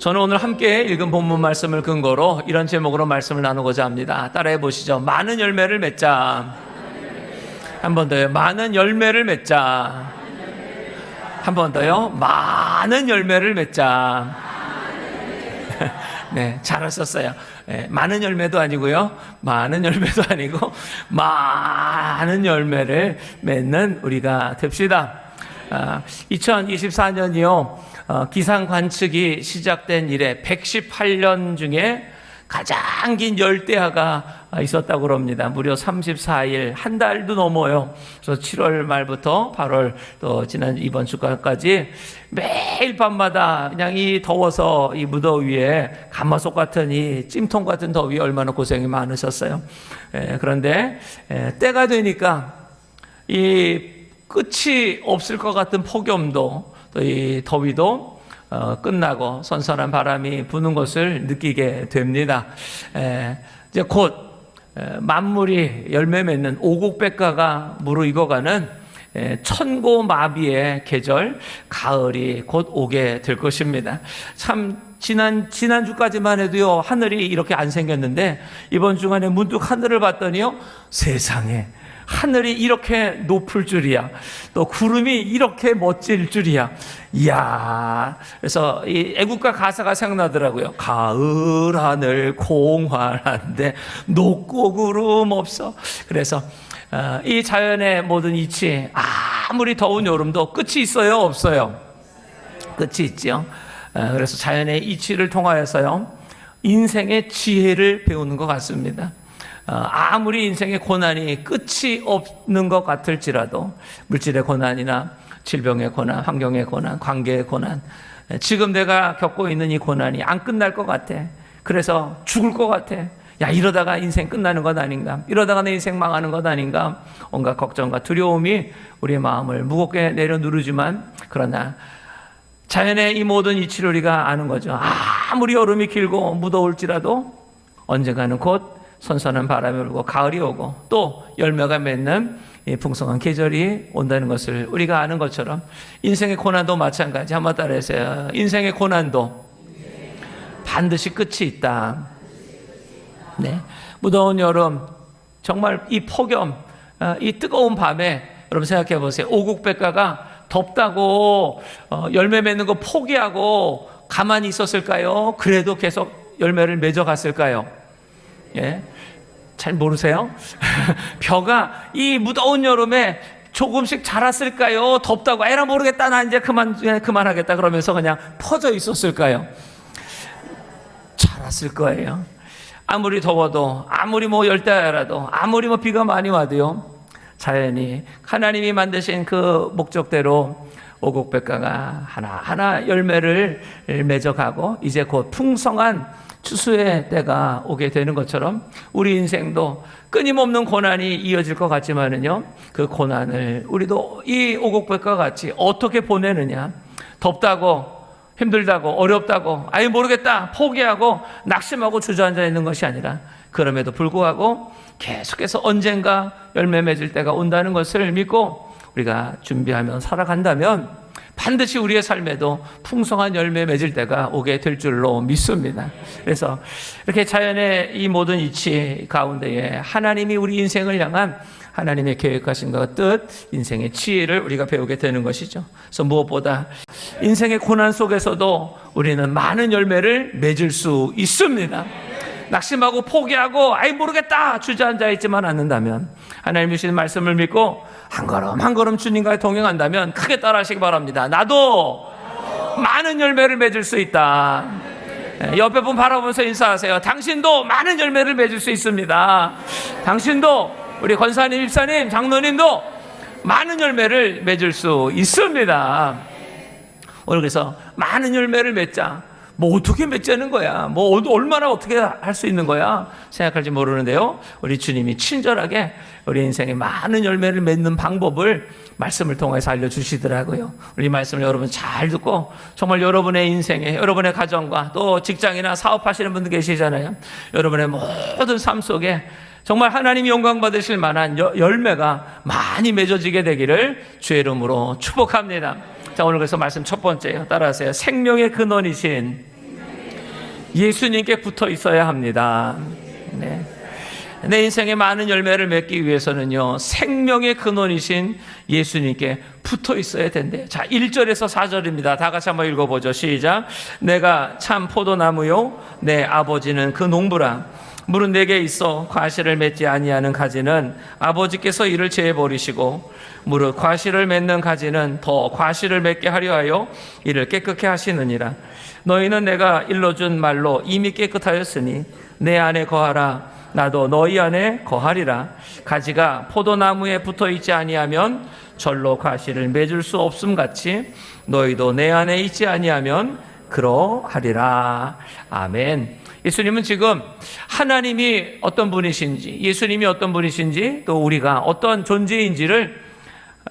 저는 오늘 함께 읽은 본문 말씀을 근거로 이런 제목으로 말씀을 나누고자 합니다. 따라해 보시죠. 많은 열매를 맺자. 한 번 더요. 많은 열매를 맺자. 한 번 더요. 많은 열매를 맺자. 네, 잘하셨어요. 네, 많은 열매도 아니고요. 많은 열매도 아니고 많은 열매를 맺는 우리가 됩시다. 2024년이요. 기상 관측이 시작된 이래 118년 중에 가장 긴 열대야가 있었다고 합니다. 무려 34일, 한 달도 넘어요. 그래서 7월 말부터 8월 또 지난 이번 주까지 매일 밤마다 그냥 이 더워서 이 무더위에 가마솥 같은 이 찜통 같은 더위에 얼마나 고생이 많으셨어요. 그런데 때가 되니까 이 끝이 없을 것 같은 폭염도 또 이 더위도 끝나고 선선한 바람이 부는 것을 느끼게 됩니다. 이제 곧 만물이 열매 맺는 오곡백과가 무르익어가는 천고마비의 계절 가을이 곧 오게 될 것입니다. 참 지난주까지만 해도요 하늘이 이렇게 안 생겼는데 이번 주간에 문득 하늘을 봤더니요 세상에 하늘이 이렇게 높을 줄이야. 또 구름이 이렇게 멋질 줄이야. 이야. 그래서 이 애국가 가사가 생각나더라고요. 가을 하늘 공활한데 높고 구름 없어. 그래서 이 자연의 모든 이치, 아무리 더운 여름도 끝이 있어요, 없어요? 끝이 있죠. 그래서 자연의 이치를 통하여서요 인생의 지혜를 배우는 것 같습니다. 아무리 인생의 고난이 끝이 없는 것 같을지라도 물질의 고난이나 질병의 고난, 환경의 고난, 관계의 고난, 지금 내가 겪고 있는 이 고난이 안 끝날 것 같아. 그래서 죽을 것 같아. 야, 이러다가 인생 끝나는 것 아닌가? 이러다가 내 인생 망하는 것 아닌가? 온갖 걱정과 두려움이 우리의 마음을 무겁게 내려누르지만 그러나 자연의 이 모든 이치를 우리가 아는 거죠. 아무리 여름이 길고 무더울지라도 언젠가는 곧 선선한 바람이 불고 가을이 오고 또 열매가 맺는 풍성한 계절이 온다는 것을 우리가 아는 것처럼 인생의 고난도 마찬가지. 한번 따라해주세요. 인생의 고난도 반드시 끝이 있다. 네, 무더운 여름 정말 이 폭염, 이 뜨거운 밤에 여러분 생각해 보세요. 오곡백과가 덥다고 열매 맺는 거 포기하고 가만히 있었을까요? 그래도 계속 열매를 맺어갔을까요? 예, 잘 모르세요? 벼가 이 무더운 여름에 조금씩 자랐을까요? 덥다고 에라 모르겠다 나 이제 그만하겠다 그러면서 그냥 퍼져 있었을까요? 자랐을 거예요. 아무리 더워도 아무리 열대야라도 아무리 비가 많이 와도요 자연이 하나님이 만드신 그 목적대로 오곡백과가 하나하나 열매를 맺어가고 이제 곧 풍성한 추수의 때가 오게 되는 것처럼 우리 인생도 끊임없는 고난이 이어질 것 같지만은요 그 고난을 우리도 이 오곡백과 같이 어떻게 보내느냐. 덥다고 힘들다고 어렵다고 아예 모르겠다 포기하고 낙심하고 주저앉아 있는 것이 아니라 그럼에도 불구하고 계속해서 언젠가 열매 맺을 때가 온다는 것을 믿고 우리가 준비하며 살아간다면 반드시 우리의 삶에도 풍성한 열매 맺을 때가 오게 될 줄로 믿습니다. 그래서 이렇게 자연의 이 모든 이치 가운데에 하나님이 우리 인생을 향한 하나님의 계획하신 것 뜻, 인생의 지혜를 우리가 배우게 되는 것이죠. 그래서 무엇보다 인생의 고난 속에서도 우리는 많은 열매를 맺을 수 있습니다. 낙심하고 포기하고 아이 모르겠다 주저앉아 있지만 않는다면 하나님 주시는 말씀을 믿고 한 걸음 한 걸음 주님과 동행한다면 크게 따라하시기 바랍니다. 나도 많은 열매를 맺을 수 있다. 옆에 분 바라보면서 인사하세요. 당신도 많은 열매를 맺을 수 있습니다. 당신도 우리 권사님, 입사님, 장로님도 많은 열매를 맺을 수 있습니다. 오늘 그래서 많은 열매를 맺자. 어떻게 맺자는 거야? 얼마나 어떻게 할 수 있는 거야? 생각할지 모르는데요. 우리 주님이 친절하게 우리 인생에 많은 열매를 맺는 방법을 말씀을 통해서 알려주시더라고요. 우리 말씀을 여러분 잘 듣고 정말 여러분의 인생에 여러분의 가정과 또 직장이나 사업하시는 분들 계시잖아요. 여러분의 모든 삶 속에 정말 하나님이 영광 받으실 만한 열매가 많이 맺어지게 되기를 주의 이름으로 축복합니다. 자, 오늘 그래서 말씀 첫 번째요. 따라하세요. 생명의 근원이신 예수님께 붙어 있어야 합니다. 네. 내 인생에 많은 열매를 맺기 위해서는요, 생명의 근원이신 예수님께 붙어 있어야 된대요. 자, 1절에서 4절입니다. 다 같이 한번 읽어보죠. 시작. 내가 참 포도나무요, 내 아버지는 그 농부라. 물은 내게 있어 과실을 맺지 아니하는 가지는 아버지께서 이를 제해버리시고, 무릇 과실을 맺는 가지는 더 과실을 맺게 하려 하여 이를 깨끗게 하시느니라. 너희는 내가 일러준 말로 이미 깨끗하였으니 내 안에 거하라. 나도 너희 안에 거하리라. 가지가 포도나무에 붙어 있지 아니하면 절로 과실을 맺을 수 없음 같이 너희도 내 안에 있지 아니하면 그러하리라. 아멘. 예수님은 지금 하나님이 어떤 분이신지, 예수님이 어떤 분이신지, 또 우리가 어떤 존재인지를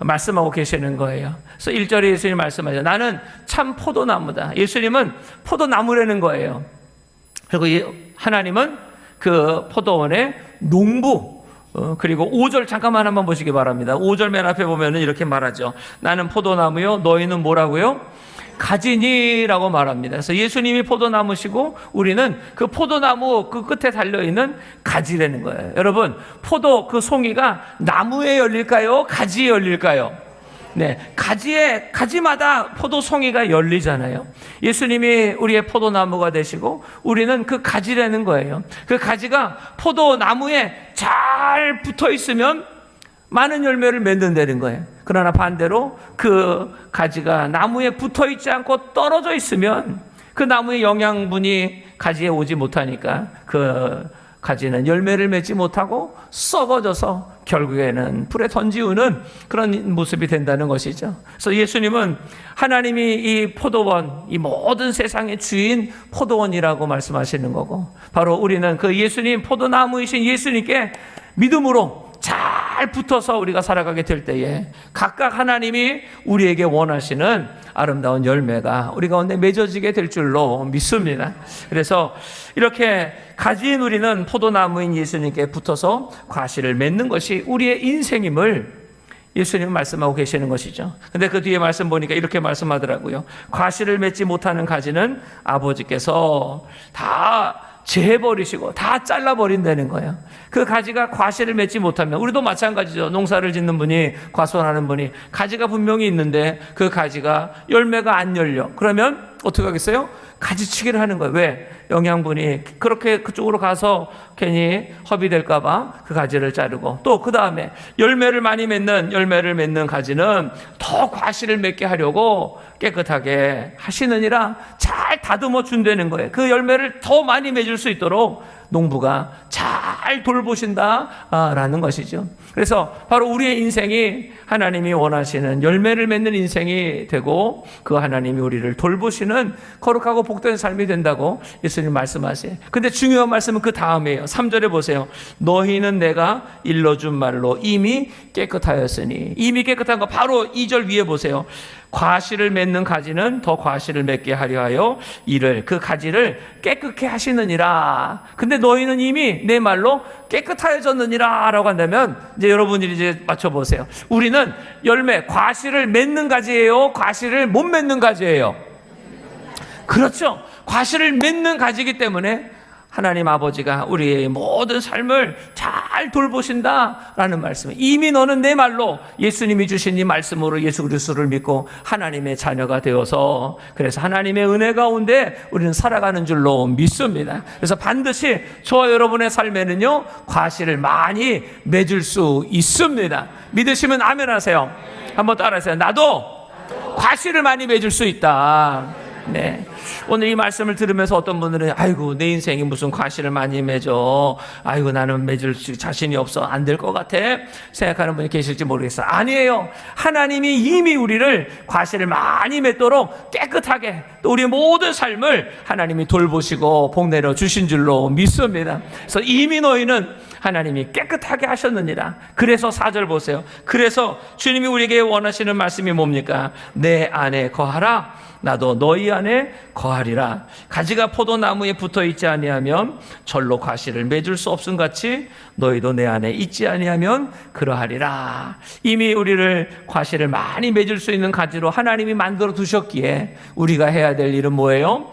말씀하고 계시는 거예요. 그래서 1절에 예수님 말씀하죠. 나는 참 포도나무다. 예수님은 포도나무라는 거예요. 그리고 하나님은 그 포도원의 농부. 그리고 5절 잠깐만 한번 보시기 바랍니다. 5절 맨 앞에 보면은 이렇게 말하죠. 나는 포도나무요, 너희는 뭐라고요? 가지니라고 말합니다. 그래서 예수님이 포도나무시고 우리는 그 포도나무 그 끝에 달려있는 가지라는 거예요. 여러분, 포도 그 송이가 나무에 열릴까요? 가지에 열릴까요? 네, 가지마다 포도송이가 열리잖아요. 예수님이 우리의 포도나무가 되시고 우리는 그 가지라는 거예요. 그 가지가 포도나무에 잘 붙어 있으면 많은 열매를 맺는다는 거예요. 그러나 반대로 그 가지가 나무에 붙어 있지 않고 떨어져 있으면 그 나무의 영양분이 가지에 오지 못하니까 그 가지는 열매를 맺지 못하고 썩어져서 결국에는 불에 던지우는 그런 모습이 된다는 것이죠. 그래서 예수님은 하나님이 이 포도원, 이 모든 세상의 주인 포도원이라고 말씀하시는 거고, 바로 우리는 그 예수님, 포도나무이신 예수님께 믿음으로 잘 붙어서 우리가 살아가게 될 때에 각각 하나님이 우리에게 원하시는 아름다운 열매가 우리 가운데 맺어지게 될 줄로 믿습니다. 그래서 이렇게 가지인 우리는 포도나무인 예수님께 붙어서 과실을 맺는 것이 우리의 인생임을 예수님은 말씀하고 계시는 것이죠. 근데 그 뒤에 말씀 보니까 이렇게 말씀하더라고요. 과실을 맺지 못하는 가지는 아버지께서 다 재버리시고 다 잘라버린다는 거예요. 그 가지가 과실을 맺지 못하면, 우리도 마찬가지죠. 농사를 짓는 분이, 과수원하는 분이 가지가 분명히 있는데 그 가지가 열매가 안 열려. 그러면 어떻게 하겠어요? 가지치기를 하는 거예요. 왜? 영양분이 그렇게 그쪽으로 가서 괜히 허비될까봐 그 가지를 자르고, 또 그 다음에 열매를 맺는 가지는 더 과실을 맺게 하려고 깨끗하게 하시느니라 잘 다듬어 준다는 거예요. 그 열매를 더 많이 맺을 수 있도록 농부가 잘 돌보신다라는 것이죠. 그래서 바로 우리의 인생이 하나님이 원하시는 열매를 맺는 인생이 되고, 그 하나님이 우리를 돌보시는 거룩하고 복된 삶이 된다고 예수님 말씀하세요. 근데 중요한 말씀은 그 다음이에요. 3절에 보세요. 너희는 내가 일러준 말로 이미 깨끗하였으니. 이미 깨끗한 거 바로 2절 위에 보세요. 과실을 맺는 가지는 더 과실을 맺게 하려 하여 이를, 그 가지를 깨끗게 하시느니라. 근데 너희는 이미 내 말로 깨끗하여졌느니라 라고 한다면, 이제 여러분들이 이제 맞춰보세요. 우리는 열매, 과실을 맺는 가지예요? 과실을 못 맺는 가지예요? 그렇죠. 과실을 맺는 가지이기 때문에 하나님 아버지가 우리의 모든 삶을 잘 돌보신다라는 말씀. 이미 너는 내 말로, 예수님이 주신 이 말씀으로 예수 그리스도를 믿고 하나님의 자녀가 되어서, 그래서 하나님의 은혜 가운데 우리는 살아가는 줄로 믿습니다. 그래서 반드시 저와 여러분의 삶에는요, 과실을 많이 맺을 수 있습니다. 믿으시면 아멘 하세요. 한번 따라하세요. 나도 과실을 많이 맺을 수 있다. 네. 오늘 이 말씀을 들으면서 어떤 분들은 아이고 내 인생이 무슨 과실을 많이 맺어, 아이고 나는 맺을 자신이 없어, 안 될 것 같아 생각하는 분이 계실지 모르겠어요. 아니에요. 하나님이 이미 우리를 과실을 많이 맺도록 깨끗하게, 또 우리의 모든 삶을 하나님이 돌보시고 복내려 주신 줄로 믿습니다. 그래서 이미 너희는 하나님이 깨끗하게 하셨느니라. 그래서 4절 보세요. 그래서 주님이 우리에게 원하시는 말씀이 뭡니까? 내 안에 거하라. 나도 너희 안에 거하리라. 가지가 포도나무에 붙어 있지 아니하면 절로 과실을 맺을 수 없음 같이 너희도 내 안에 있지 아니하면 그러하리라. 이미 우리를 과실을 많이 맺을 수 있는 가지로 하나님이 만들어 두셨기에 우리가 해야 될 일은 뭐예요?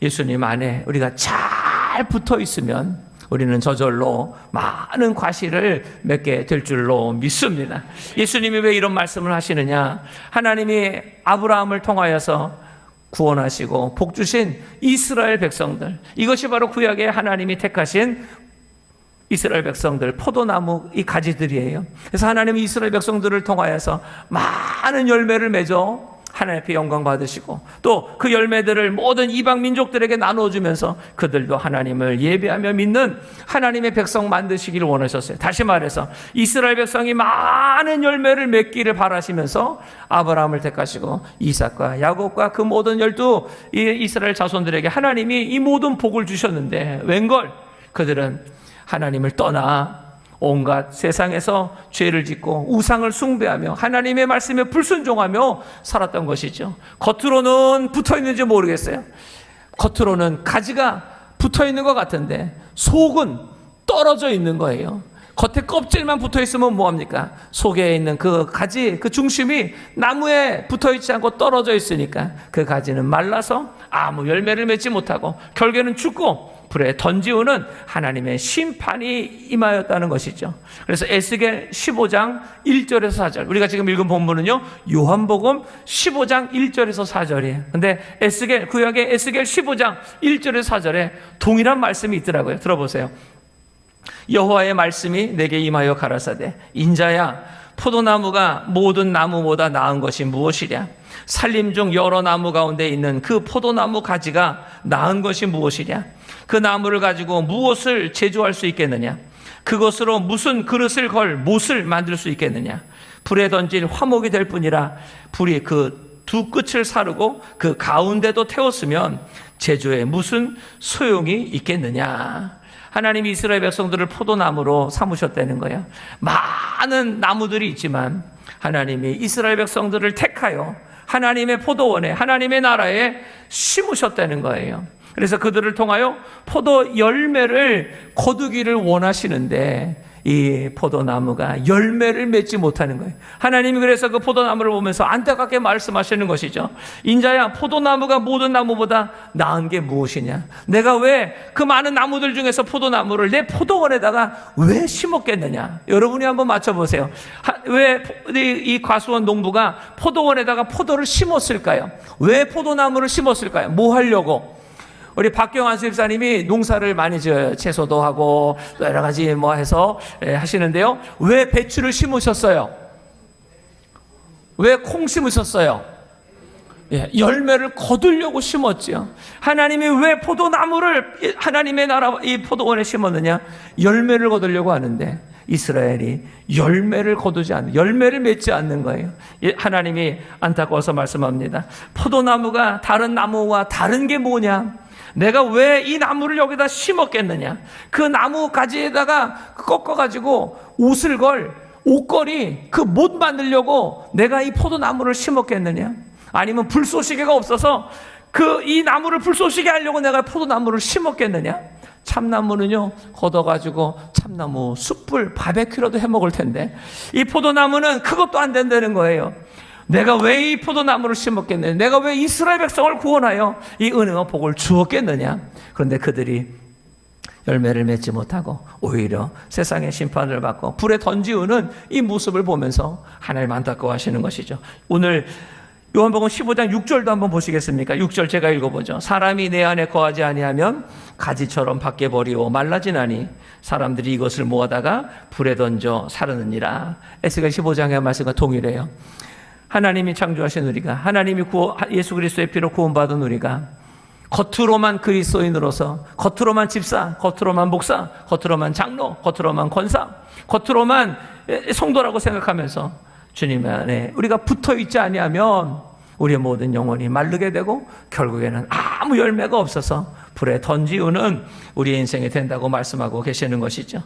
예수님 안에 우리가 잘 붙어 있으면 우리는 저절로 많은 과실을 맺게 될 줄로 믿습니다. 예수님이 왜 이런 말씀을 하시느냐? 하나님이 아브라함을 통하여서 구원하시고 복 주신 이스라엘 백성들, 이것이 바로 구약에 하나님이 택하신 이스라엘 백성들, 포도나무 이 가지들이에요. 그래서 하나님이 이스라엘 백성들을 통하여서 많은 열매를 맺어 하나님 앞에 영광 받으시고 또 그 열매들을 모든 이방 민족들에게 나눠주면서 그들도 하나님을 예배하며 믿는 하나님의 백성 만드시기를 원하셨어요. 다시 말해서 이스라엘 백성이 많은 열매를 맺기를 바라시면서 아브라함을 택하시고 이삭과 야곱과 그 모든 12 이스라엘 자손들에게 하나님이 이 모든 복을 주셨는데 웬걸 그들은 하나님을 떠나 온갖 세상에서 죄를 짓고 우상을 숭배하며 하나님의 말씀에 불순종하며 살았던 것이죠. 겉으로는 붙어있는지 모르겠어요. 겉으로는 가지가 붙어있는 것 같은데 속은 떨어져 있는 거예요. 겉에 껍질만 붙어있으면 뭐합니까? 속에 있는 그 가지, 그 중심이 나무에 붙어있지 않고 떨어져 있으니까 그 가지는 말라서 아무 열매를 맺지 못하고 결국에는 죽고 불에 던지우는 하나님의 심판이 임하였다는 것이죠. 그래서 에스겔 15장 1절에서 4절, 우리가 지금 읽은 본문은요 요한복음 15장 1절에서 4절이에요. 근데 에스겔, 구약의 에스겔 15장 1절에서 4절에 동일한 말씀이 있더라고요. 들어보세요. 여호와의 말씀이 내게 임하여 가라사대 인자야, 포도나무가 모든 나무보다 나은 것이 무엇이랴? 산림 중 여러 나무 가운데 있는 그 포도나무 가지가 나은 것이 무엇이랴? 그 나무를 가지고 무엇을 제조할 수 있겠느냐? 그것으로 무슨 그릇을 걸 못을 만들 수 있겠느냐? 불에 던질 화목이 될 뿐이라 불이 그 두 끝을 사르고 그 가운데도 태웠으면 제조에 무슨 소용이 있겠느냐? 하나님이 이스라엘 백성들을 포도나무로 삼으셨다는 거예요. 많은 나무들이 있지만 하나님이 이스라엘 백성들을 택하여 하나님의 포도원에, 하나님의 나라에 심으셨다는 거예요. 그래서 그들을 통하여 포도 열매를 거두기를 원하시는데 이 포도나무가 열매를 맺지 못하는 거예요. 하나님이 그래서 그 포도나무를 보면서 안타깝게 말씀하시는 것이죠. 인자야, 포도나무가 모든 나무보다 나은 게 무엇이냐? 내가 왜 그 많은 나무들 중에서 포도나무를 내 포도원에다가 왜 심었겠느냐? 여러분이 한번 맞춰보세요. 왜 이 과수원 농부가 포도원에다가 포도를 심었을까요? 왜 포도나무를 심었을까요? 뭐 하려고? 우리 박경환 수집사님이 농사를 많이 지어요. 채소도 하고 여러 가지 뭐 해서 하시는데요. 왜 배추를 심으셨어요? 왜 콩 심으셨어요? 열매를 거두려고 심었지요. 하나님이 왜 포도나무를 하나님의 나라 이 포도원에 심었느냐? 열매를 거두려고 하는데 이스라엘이 열매를 거두지 않는, 열매를 맺지 않는 거예요. 하나님이 안타까워서 말씀합니다. 포도나무가 다른 나무와 다른 게 뭐냐? 내가 왜 이 나무를 여기다 심었겠느냐? 그 나무 가지에다가 꺾어가지고 옷을 걸, 옷걸이, 그 못 만들려고 내가 이 포도나무를 심었겠느냐? 아니면 불쏘시개가 없어서 이 나무를 불쏘시개 하려고 내가 포도나무를 심었겠느냐? 참나무는요, 걷어가지고 참나무 숯불 바베큐라도 해 먹을 텐데 이 포도나무는 그것도 안 된다는 거예요. 내가 왜 이 포도나무를 심었겠느냐? 내가 왜 이스라엘 백성을 구원하여 이 은혜와 복을 주었겠느냐? 그런데 그들이 열매를 맺지 못하고 오히려 세상의 심판을 받고 불에 던지우는 이 모습을 보면서 하나님 안타까워하시는 것이죠. 오늘 요한복음 15장 6절도 한번 보시겠습니까? 6절 제가 읽어보죠. 사람이 내 안에 거하지 아니하면 가지처럼 밖에 버리고 말라지나니 사람들이 이것을 모아다가 불에 던져 사르느니라. 에스겔 15장의 말씀과 동일해요. 하나님이 창조하신 우리가, 하나님이 예수 그리스도의 피로 구원받은 우리가 겉으로만 그리스도인으로서, 겉으로만 집사, 겉으로만 목사, 겉으로만 장로, 겉으로만 권사, 겉으로만 성도라고 생각하면서 주님 안에 우리가 붙어있지 아니하면 우리의 모든 영혼이 마르게 되고 결국에는 아무 열매가 없어서 불에 던지우는 우리의 인생이 된다고 말씀하고 계시는 것이죠.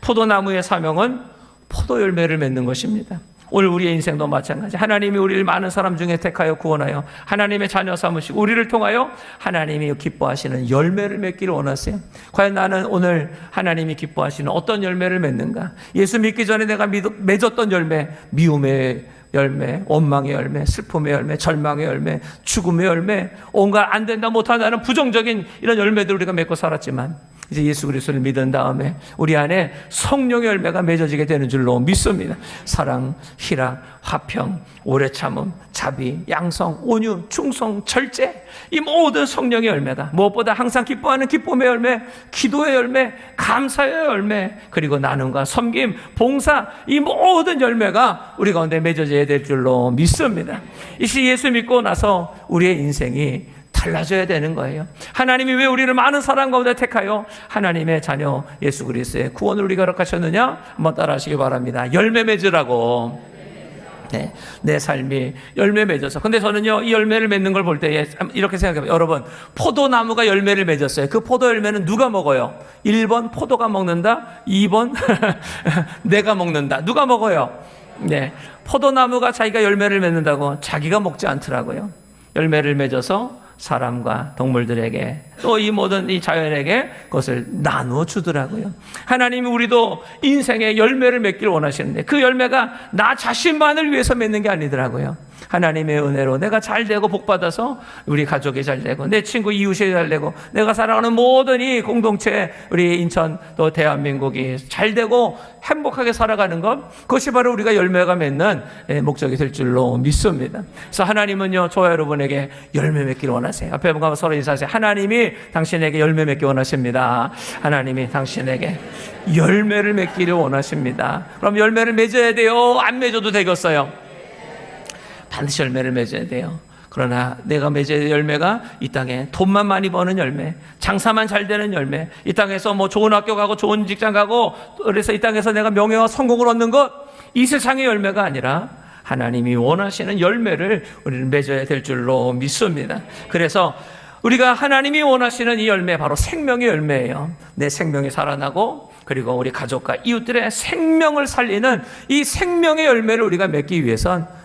포도나무의 사명은 포도 열매를 맺는 것입니다. 오늘 우리의 인생도 마찬가지. 하나님이 우리를 많은 사람 중에 택하여 구원하여 하나님의 자녀 삼으시고 우리를 통하여 하나님이 기뻐하시는 열매를 맺기를 원하세요. 과연 나는 오늘 하나님이 기뻐하시는 어떤 열매를 맺는가? 예수 믿기 전에 내가 맺었던 열매, 미움의 열매, 원망의 열매, 슬픔의 열매, 절망의 열매, 죽음의 열매, 온갖 안 된다 못한다는 부정적인 이런 열매들을 우리가 맺고 살았지만 이제 예수 그리스도를 믿은 다음에 우리 안에 성령의 열매가 맺어지게 되는 줄로 믿습니다. 사랑, 희락, 화평, 오래 참음, 자비, 양성, 온유, 충성, 절제, 이 모든 성령의 열매가 무엇보다 항상 기뻐하는 기쁨의 열매, 기도의 열매, 감사의 열매, 그리고 나눔과 섬김, 봉사, 이 모든 열매가 우리 가운데 맺어져야 될 줄로 믿습니다. 이 시 예수 믿고 나서 우리의 인생이 달라져야 되는 거예요. 하나님이 왜 우리를 많은 사람 가운데 택하여 하나님의 자녀 예수 그리스도의 구원을 우리가 허락하셨느냐? 한번 따라 하시기 바랍니다. 열매 맺으라고. 네, 내 삶이 열매 맺어서. 근데 저는요, 이 열매를 맺는 걸 볼 때 이렇게 생각해요. 여러분, 포도나무가 열매를 맺었어요. 그 포도 열매는 누가 먹어요? 1번 포도가 먹는다, 2번 내가 먹는다. 누가 먹어요? 네, 포도나무가 자기가 열매를 맺는다고 자기가 먹지 않더라고요. 열매를 맺어서 사람과 동물들에게 또 이 모든 이 자연에게 그것을 나누어 주더라고요. 하나님이 우리도 인생의 열매를 맺기를 원하시는데 그 열매가 나 자신만을 위해서 맺는 게 아니더라고요. 하나님의 은혜로 내가 잘 되고 복받아서 우리 가족이 잘 되고 내 친구 이웃이 잘 되고 내가 사랑하는 모든 이 공동체, 우리 인천 또 대한민국이 잘 되고 행복하게 살아가는 것, 그것이 바로 우리가 열매가 맺는 목적이 될 줄로 믿습니다. 그래서 하나님은요, 저와 여러분에게 열매 맺기를 원하세요. 앞에 보면 서로 인사하세요. 하나님이 당신에게 열매 맺기 원하십니다. 하나님이 당신에게 열매를 맺기를 원하십니다. 그럼 열매를 맺어야 돼요? 안 맺어도 되겠어요? 반드시 열매를 맺어야 돼요. 그러나 내가 맺어야 될 열매가 이 땅에 돈만 많이 버는 열매, 장사만 잘 되는 열매, 이 땅에서 뭐 좋은 학교 가고 좋은 직장 가고 그래서 이 땅에서 내가 명예와 성공을 얻는 것, 이 세상의 열매가 아니라 하나님이 원하시는 열매를 우리는 맺어야 될 줄로 믿습니다. 그래서 우리가 하나님이 원하시는 이 열매, 바로 생명의 열매예요. 내 생명이 살아나고 그리고 우리 가족과 이웃들의 생명을 살리는 이 생명의 열매를 우리가 맺기 위해선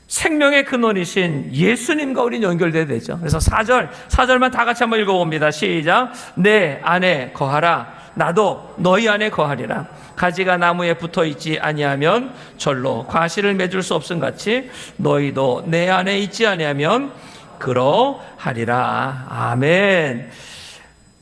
생명의 근원이신 예수님과 우리는 연결돼야 되죠. 그래서 4절만 다 같이 한번 읽어봅니다. 시작. 내 안에 거하라. 나도 너희 안에 거하리라. 가지가 나무에 붙어있지 아니하면 절로 과실을 맺을 수 없음 같이 너희도 내 안에 있지 아니하면 그러하리라. 아멘.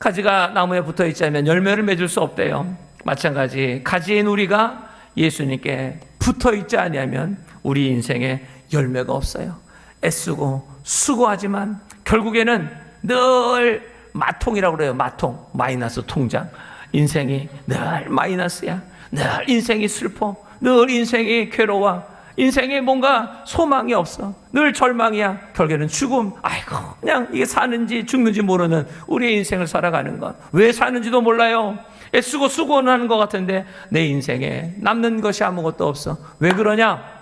가지가 나무에 붙어있지 않으면 열매를 맺을 수 없대요. 마찬가지 가지인 우리가 예수님께 붙어있지 아니하면 우리 인생에 열매가 없어요. 애쓰고 수고하지만 결국에는 늘 마통이라고 그래요. 마통, 마이너스 통장. 인생이 늘 마이너스야. 늘 인생이 슬퍼. 늘 인생이 괴로워. 인생에 뭔가 소망이 없어. 늘 절망이야. 결국에는 죽음. 아이고, 그냥 이게 사는지 죽는지 모르는 우리의 인생을 살아가는 것. 왜 사는지도 몰라요. 애쓰고 수고는 하는 것 같은데 내 인생에 남는 것이 아무것도 없어. 왜 그러냐?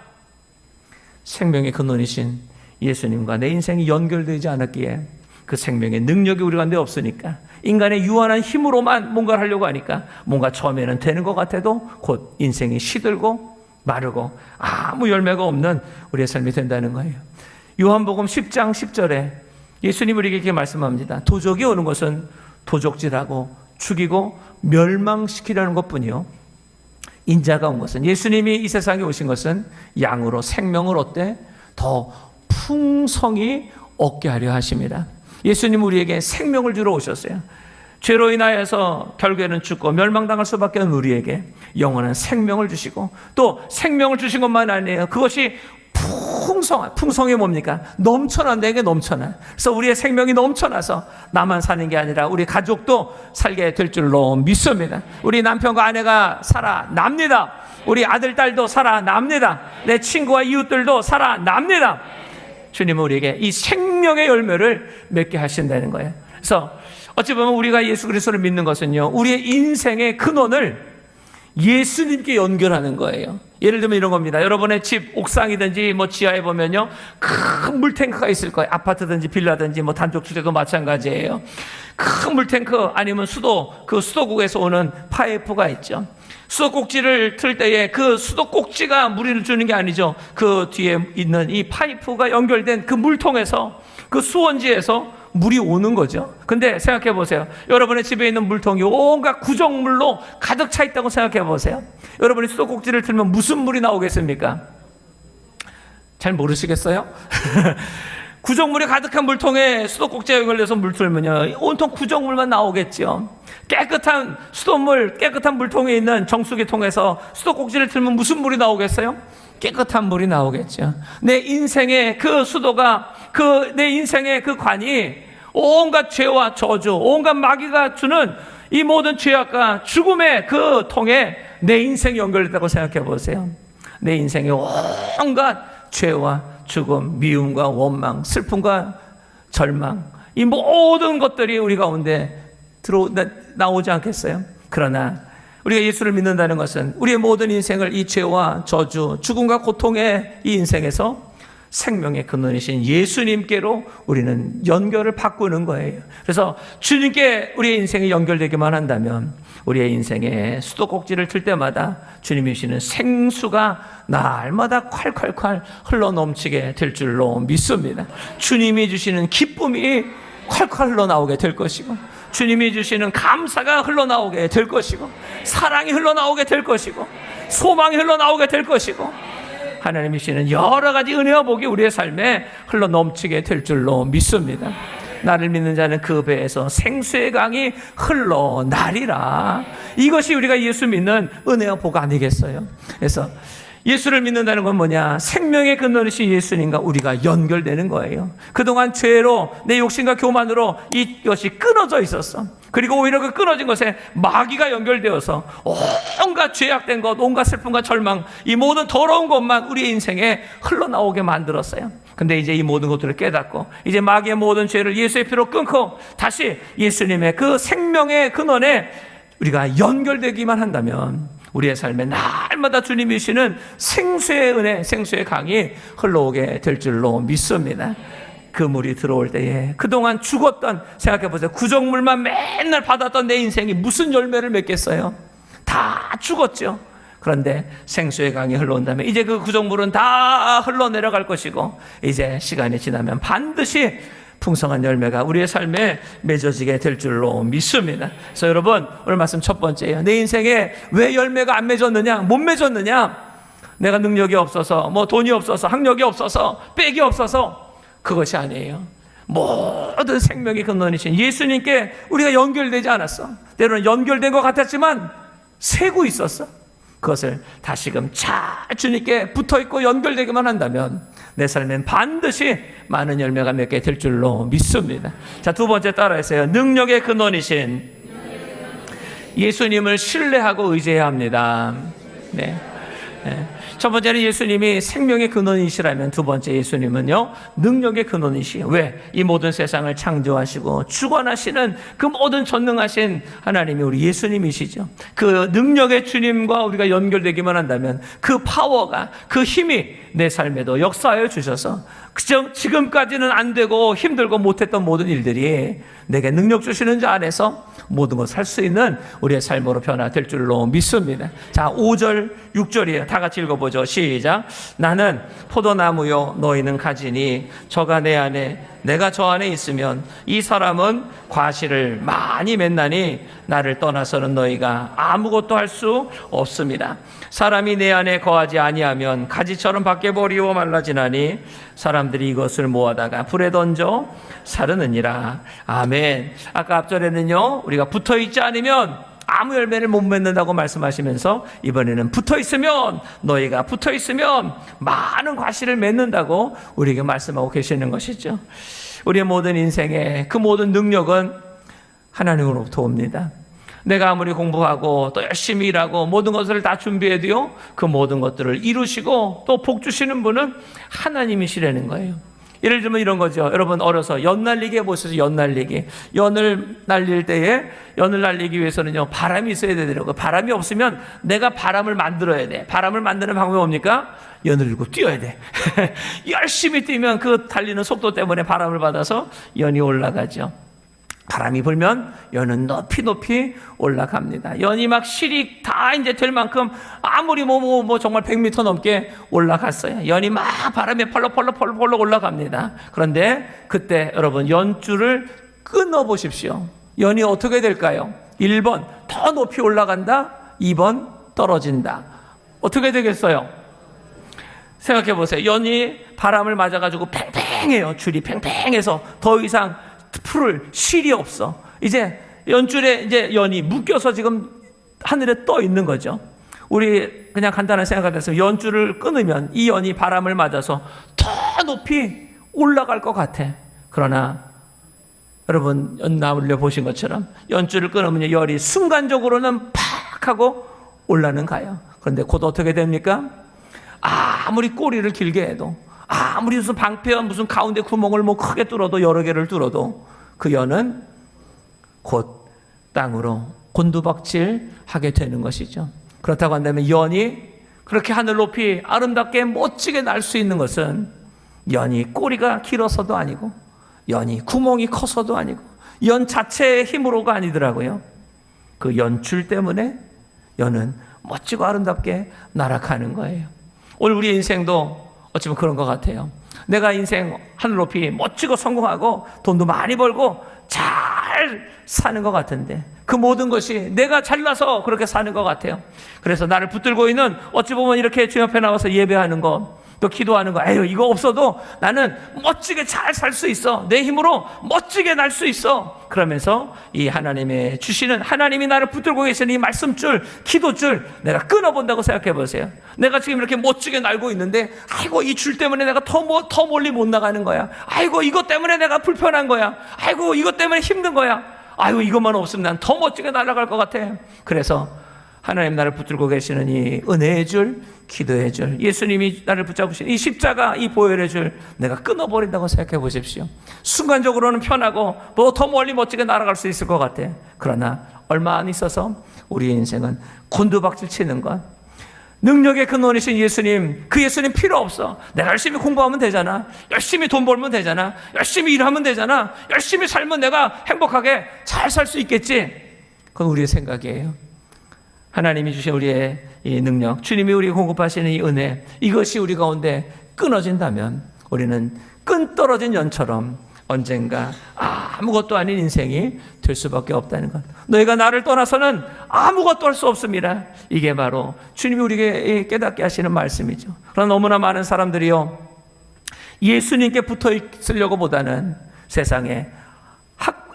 생명의 근원이신 예수님과 내 인생이 연결되지 않았기에, 그 생명의 능력이 우리 가운데 없으니까, 인간의 유한한 힘으로만 뭔가를 하려고 하니까 뭔가 처음에는 되는 것 같아도 곧 인생이 시들고 마르고 아무 열매가 없는 우리의 삶이 된다는 거예요. 요한복음 10장 10절에 예수님 우리에게 이렇게 말씀합니다. 도적이 오는 것은 도적질하고 죽이고 멸망시키려는 것뿐이요, 인자가 온 것은, 예수님이 이 세상에 오신 것은 양으로 생명을 얻되 더 풍성히 얻게 하려 하십니다. 예수님 우리에게 생명을 주러 오셨어요. 죄로 인하여서 결국에는 죽고 멸망당할 수밖에 없는 우리에게 영원한 생명을 주시고, 또 생명을 주신 것만 아니에요. 그것이 풍성이 뭡니까? 넘쳐난다는 게 넘쳐나. 그래서 우리의 생명이 넘쳐나서 나만 사는 게 아니라 우리 가족도 살게 될 줄로 믿습니다. 우리 남편과 아내가 살아납니다. 우리 아들, 딸도 살아납니다. 내 친구와 이웃들도 살아납니다. 주님은 우리에게 이 생명의 열매를 맺게 하신다는 거예요. 그래서 어찌 보면 우리가 예수 그리스도를 믿는 것은요, 우리의 인생의 근원을 예수님께 연결하는 거예요. 예를 들면 이런 겁니다. 여러분의 집 옥상이든지 뭐 지하에 보면요, 큰 물탱크가 있을 거예요. 아파트든지 빌라든지 뭐 단독주택도 마찬가지예요. 큰 물탱크 아니면 그 수도국에서 오는 파이프가 있죠. 수도꼭지를 틀 때에 그 수도꼭지가 물을 주는 게 아니죠. 그 뒤에 있는 이 파이프가 연결된 그 물통에서, 그 수원지에서 물이 오는 거죠. 근데 생각해 보세요. 여러분의 집에 있는 물통이 온갖 구정물로 가득 차 있다고 생각해 보세요. 여러분이 수도꼭지를 틀면 무슨 물이 나오겠습니까? 잘 모르시겠어요? 구정물이 가득한 물통에 수도꼭지가 연결돼서 물 틀면요, 온통 구정물만 나오겠죠. 깨끗한 수돗물, 깨끗한 물통에 있는 정수기 통해서 수도꼭지를 틀면 무슨 물이 나오겠어요? 깨끗한 물이 나오겠죠. 내 인생의 그 수도가, 내 인생의 그 관이 온갖 죄와 저주, 온갖 마귀가 주는 이 모든 죄악과 죽음의 그 통에 내 인생이 연결됐다고 생각해 보세요. 내 인생의 온갖 죄와 죽음, 미움과 원망, 슬픔과 절망, 이 모든 것들이 우리 가운데 나오지 않겠어요? 그러나 우리가 예수를 믿는다는 것은 우리의 모든 인생을 이 죄와 저주, 죽음과 고통의 이 인생에서 생명의 근원이신 예수님께로 우리는 연결을 바꾸는 거예요. 그래서 주님께 우리의 인생이 연결되기만 한다면 우리의 인생에 수도꼭지를 틀 때마다 주님이 주시는 생수가 날마다 콸콸콸 흘러넘치게 될 줄로 믿습니다. 주님이 주시는 기쁨이 콸콸 흘러나오게 될 것이고, 주님이 주시는 감사가 흘러나오게 될 것이고, 사랑이 흘러나오게 될 것이고, 소망이 흘러나오게 될 것이고, 하나님이 주시는 여러 가지 은혜와 복이 우리의 삶에 흘러넘치게 될 줄로 믿습니다. 나를 믿는 자는 그 배에서 생수의 강이 흘러나리라. 이것이 우리가 예수 믿는 은혜와 복 아니겠어요? 그래서 예수를 믿는다는 건 뭐냐? 생명의 근원이신 예수님과 우리가 연결되는 거예요. 그동안 죄로, 내 욕심과 교만으로 이것이 끊어져 있었어. 그리고 오히려 그 끊어진 것에 마귀가 연결되어서 온갖 죄악된 것, 온갖 슬픔과 절망, 이 모든 더러운 것만 우리의 인생에 흘러나오게 만들었어요. 근데 이제 이 모든 것들을 깨닫고 이제 마귀의 모든 죄를 예수의 피로 끊고 다시 예수님의 그 생명의 근원에 우리가 연결되기만 한다면 우리의 삶에 날마다 주님이 주시는 생수의 은혜, 생수의 강이 흘러오게 될 줄로 믿습니다. 그 물이 들어올 때에 그동안 죽었던, 생각해보세요. 구정물만 맨날 받았던 내 인생이 무슨 열매를 맺겠어요? 다 죽었죠. 그런데 생수의 강이 흘러온다면 이제 그 구정물은 다 흘러내려갈 것이고, 이제 시간이 지나면 반드시 풍성한 열매가 우리의 삶에 맺어지게 될 줄로 믿습니다. 그래서 여러분, 오늘 말씀 첫 번째예요. 내 인생에 왜 열매가 안 맺었느냐? 못 맺었느냐? 내가 능력이 없어서, 돈이 없어서, 학력이 없어서, 빽이 없어서, 그것이 아니에요. 모든 생명의 근원이신 예수님께 우리가 연결되지 않았어. 때로는 연결된 것 같았지만 새고 있었어. 그것을 다시금 잘 주님께 붙어있고 연결되기만 한다면 내 삶엔 반드시 많은 열매가 맺게 될 줄로 믿습니다. 자, 두 번째 따라하세요. 능력의 근원이신 예수님을 신뢰하고 의지해야 합니다. 네. 첫 번째는 예수님이 생명의 근원이시라면, 두 번째 예수님은요, 능력의 근원이시에요. 왜? 이 모든 세상을 창조하시고 주관하시는 그 모든 전능하신 하나님이 우리 예수님이시죠. 그 능력의 주님과 우리가 연결되기만 한다면 그 파워가, 그 힘이 내 삶에도 역사하여 주셔서 지금까지는 안 되고 힘들고 못했던 모든 일들이 내게 능력 주시는 자 안에서 모든 것을 할 수 있는 우리의 삶으로 변화될 줄로 믿습니다. 자, 5절, 6절이에요. 다 같이 읽어보죠. 시작. 나는 포도나무요, 너희는 가지니 저가 내 안에, 내가 저 안에 있으면 이 사람은 과실을 많이 맺나니 나를 떠나서는 너희가 아무것도 할 수 없습니다. 사람이 내 안에 거하지 아니하면 가지처럼 밖에 버리고 말라지나니 사람들이 이것을 모아다가 불에 던져 사르느니라. 아멘. 아까 앞절에는요, 우리가 붙어있지 않으면 아무 열매를 못 맺는다고 말씀하시면서 이번에는 붙어있으면, 너희가 붙어있으면 많은 과실을 맺는다고 우리에게 말씀하고 계시는 것이죠. 우리의 모든 인생의 그 모든 능력은 하나님으로부터 옵니다. 내가 아무리 공부하고 또 열심히 일하고 모든 것을 다 준비해도요, 그 모든 것들을 이루시고 또 복 주시는 분은 하나님이시라는 거예요. 예를 들면 이런 거죠. 여러분, 어려서 연 날리기 해보세요. 연 날리기. 연을 날릴 때에, 연을 날리기 위해서는요, 바람이 있어야 되더라고요. 바람이 없으면 내가 바람을 만들어야 돼. 바람을 만드는 방법이 뭡니까? 연을 들고 뛰어야 돼. 열심히 뛰면 그 달리는 속도 때문에 바람을 받아서 연이 올라가죠. 바람이 불면 연은 높이 높이 올라갑니다. 연이 막 실이 다 이제 될 만큼 아무리 정말 100m 넘게 올라갔어요. 연이 막 바람에 펄럭펄럭 올라갑니다. 그런데 그때 여러분, 연줄을 끊어 보십시오. 연이 어떻게 될까요? 1번 더 높이 올라간다, 2번 떨어진다. 어떻게 되겠어요? 생각해 보세요. 연이 바람을 맞아가지고 팽팽해요. 줄이 팽팽해서 더 이상 풀을 실이 없어. 이제 연줄에 이제 연이 묶여서 지금 하늘에 떠 있는 거죠. 우리 그냥 간단한 생각을 해서 연줄을 끊으면 이 연이 바람을 맞아서 더 높이 올라갈 것 같아. 그러나 여러분 연나무를 보신 것처럼 연줄을 끊으면 열이 순간적으로는 팍 하고 올라는 가요. 그런데 곧 어떻게 됩니까? 아무리 꼬리를 길게 해도, 아무리 무슨 방패와 무슨 가운데 구멍을 뭐 크게 뚫어도, 여러 개를 뚫어도 그 연은 곧 땅으로 곤두박질하게 되는 것이죠. 그렇다고 한다면 연이 그렇게 하늘 높이 아름답게 멋지게 날 수 있는 것은 연이 꼬리가 길어서도 아니고, 연이 구멍이 커서도 아니고, 연 자체의 힘으로가 아니더라고요. 그 연줄 때문에 연은 멋지고 아름답게 날아가는 거예요. 오늘 우리 인생도 어쩌면 그런 것 같아요. 내가 인생 하늘 높이 멋지고 성공하고 돈도 많이 벌고 잘 사는 것 같은데 그 모든 것이 내가 잘나서 그렇게 사는 것 같아요. 그래서 나를 붙들고 있는, 어찌 보면 이렇게 주님 앞에 나와서 예배하는 것, 또 기도하는 거, 에휴 이거 없어도 나는 멋지게 잘 살 수 있어, 내 힘으로 멋지게 날 수 있어, 그러면서 이 하나님의 주시는, 하나님이 나를 붙들고 계시는 이 말씀줄, 기도줄 내가 끊어본다고 생각해 보세요. 내가 지금 이렇게 멋지게 날고 있는데 아이고 이 줄 때문에 내가 더 멀리 못 나가는 거야. 아이고 이것 때문에 내가 불편한 거야. 아이고 이것 때문에 힘든 거야. 아이고 이것만 없으면 난 더 멋지게 날아갈 것 같아. 그래서 하나님 나를 붙들고 계시는 이 은혜의 줄, 기도의 줄, 예수님이 나를 붙잡으신 이 십자가, 이 보혈의 줄 내가 끊어버린다고 생각해 보십시오. 순간적으로는 편하고 뭐 더 멀리 멋지게 날아갈 수 있을 것 같아. 그러나 얼마 안 있어서 우리의 인생은 곤두박질 치는 것, 능력의 근원이신 예수님, 그 예수님 필요 없어. 내가 열심히 공부하면 되잖아, 열심히 돈 벌면 되잖아, 열심히 일하면 되잖아, 열심히 살면 내가 행복하게 잘 살 수 있겠지. 그건 우리의 생각이에요. 하나님이 주신 우리의 이 능력, 주님이 우리에게 공급하시는 이 은혜, 이것이 우리 가운데 끊어진다면 우리는 끈 떨어진 연처럼 언젠가 아무것도 아닌 인생이 될 수밖에 없다는 것. 너희가 나를 떠나서는 아무것도 할 수 없습니다. 이게 바로 주님이 우리에게 깨닫게 하시는 말씀이죠. 그러나 너무나 많은 사람들이요, 예수님께 붙어 있으려고 보다는 세상에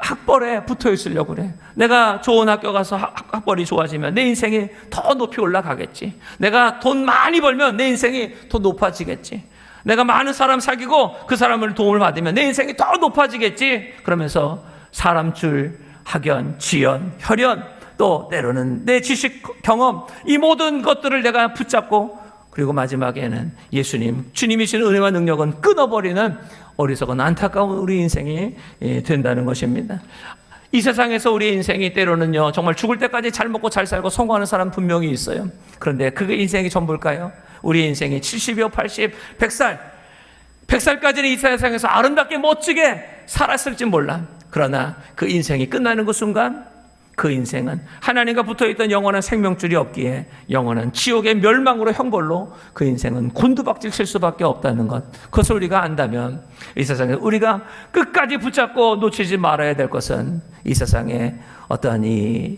학벌에 붙어 있으려고 그래. 내가 좋은 학교 가서 학벌이 좋아지면 내 인생이 더 높이 올라가겠지. 내가 돈 많이 벌면 내 인생이 더 높아지겠지. 내가 많은 사람 사귀고 그 사람을 도움을 받으면 내 인생이 더 높아지겠지. 그러면서 사람 줄, 학연, 지연, 혈연, 또 때로는 내 지식, 경험, 이 모든 것들을 내가 붙잡고, 그리고 마지막에는 예수님, 주님이신 은혜와 능력은 끊어버리는 어리석은 안타까운 우리 인생이 된다는 것입니다. 이 세상에서 우리의 인생이 때로는요, 정말 죽을 때까지 잘 먹고 잘 살고 성공하는 사람 분명히 있어요. 그런데 그게 인생이 전부일까요? 우리 인생이 70여, 80, 100살, 100살까지는 이 세상에서 아름답게 멋지게 살았을지 몰라. 그러나 그 인생이 끝나는 그 순간, 그 인생은 하나님과 붙어있던 영원한 생명줄이 없기에 영원한 지옥의 멸망으로 형벌로 그 인생은 곤두박질 칠 수밖에 없다는 것, 그것을 우리가 안다면 이 세상에 우리가 끝까지 붙잡고 놓치지 말아야 될 것은 이 세상에 어떠한 이